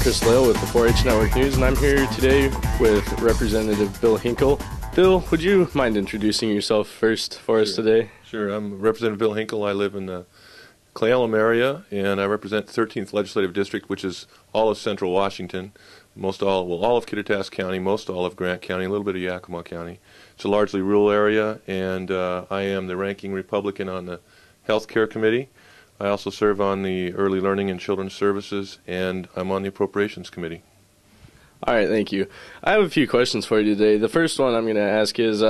Chris Lael with the 4-H Network News, and I'm here today with Representative Bill Hinkle. Bill, would you mind introducing yourself first for us today? Sure. I'm Representative Bill Hinkle. I live in the Lael area, and I represent the 13th Legislative District, which is all of central Washington, all of Kittitas County, all of Grant County, a little bit of Yakima County. It's a largely rural area, and I am the ranking Republican on the Health Care Committee. I also serve on the Early Learning and Children's Services, and I'm on the Appropriations Committee. All right, thank you. I have a few questions for you today. The first one I'm going to ask is,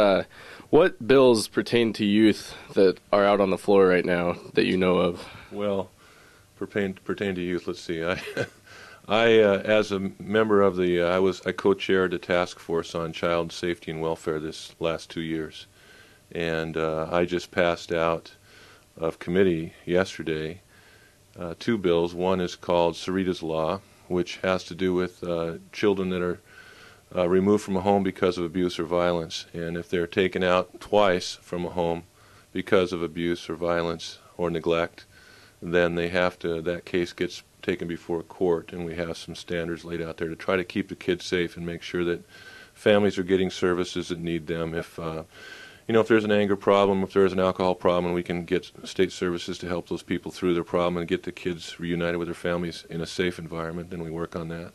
what bills pertain to youth that are out on the floor right now that you know of? Well, pertain to youth, let's see. I as a member of the, I co-chaired a task force on child safety and welfare this last 2 years, and I just passed out of committee yesterday 2 bills. One is called Sarita's Law, which has to do with children that are removed from a home because of abuse or violence, and if they're taken out twice from a home because of abuse or violence or neglect, then that case gets taken before a court, and we have some standards laid out there to try to keep the kids safe and make sure that families are getting services that need them. If if there's an anger problem, if there's an alcohol problem, we can get state services to help those people through their problem and get the kids reunited with their families in a safe environment, and we work on that.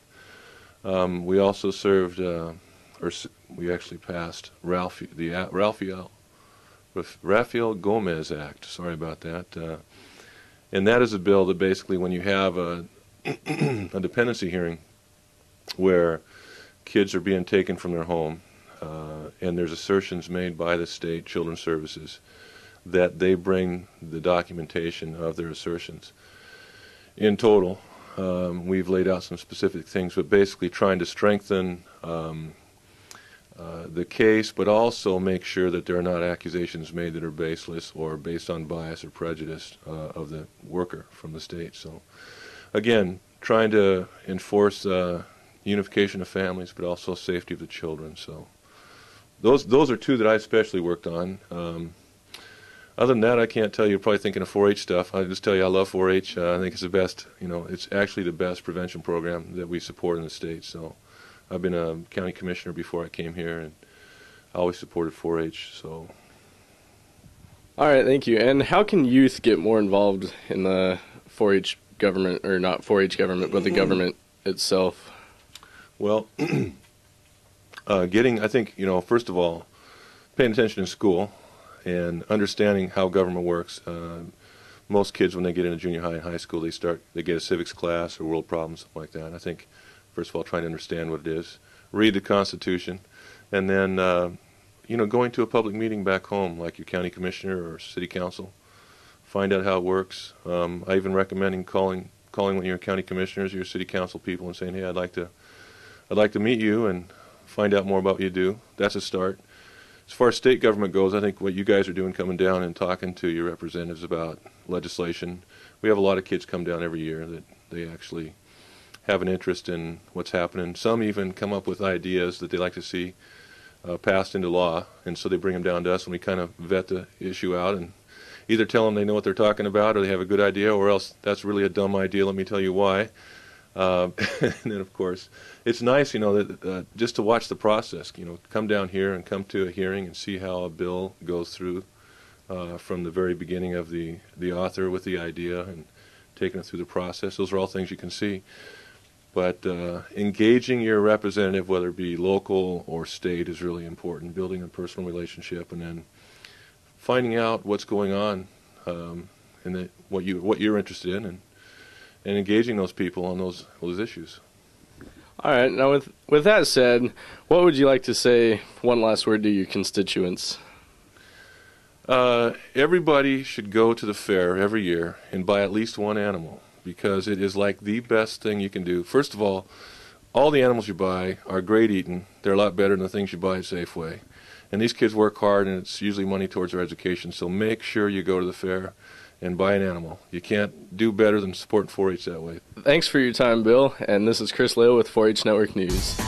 We also served, we actually passed the Rafael Gomez Act. Sorry about that. And that is a bill that basically, when you have a dependency hearing where kids are being taken from their home, and there's assertions made by the state children's services that they bring the documentation of their assertions. In total, we've laid out some specific things, but basically trying to strengthen the case, but also make sure that there are not accusations made that are baseless or based on bias or prejudice of the worker from the state. So, again, trying to enforce unification of families, but also safety of the children. So, those are 2 that I especially worked on. Other than that, I can't tell you. You're probably thinking of 4-H stuff. I'll just tell you I love 4-H. I think it's the best. It's actually the best prevention program that we support in the state. So, I've been a county commissioner before I came here, and I always supported 4-H. So. All right, thank you. And how can youth get more involved in the 4-H government, or not 4-H government, but the government itself? Well, I think, first of all, paying attention in school and understanding how government works. Most kids, when they get into junior high and high school, they get a civics class or world problems, something like that. I think, first of all, trying to understand what it is, read the Constitution, and then, going to a public meeting back home, like your county commissioner or city council, find out how it works. I even recommend calling one of your county commissioners or your city council people and saying, hey, I'd like to meet you and find out more about what you do. That's a start. As far as state government goes, I think what you guys are doing, coming down and talking to your representatives about legislation. We have a lot of kids come down every year that they actually have an interest in what's happening. Some even come up with ideas that they like to see passed into law, and so they bring them down to us, and we kind of vet the issue out and either tell them they know what they're talking about or they have a good idea, or else that's really a dumb idea, let me tell you why. And then, of course, it's nice, that just to watch the process, come down here and come to a hearing and see how a bill goes through from the very beginning of the author with the idea and taking it through the process. Those are all things you can see. But engaging your representative, whether it be local or state, is really important, building a personal relationship, and then finding out what's going on and what you're interested in, and engaging those people on those issues. All right. Now, with that said, what would you like to say, one last word, to your constituents? Everybody should go to the fair every year and buy at least one animal, because it is like the best thing you can do. First of all the animals you buy are great eating. They're a lot better than the things you buy at Safeway. And these kids work hard, and it's usually money towards their education. So make sure you go to the fair and buy an animal. You can't do better than supporting 4-H that way. Thanks for your time, Bill. And this is Chris Lael with 4-H Network News.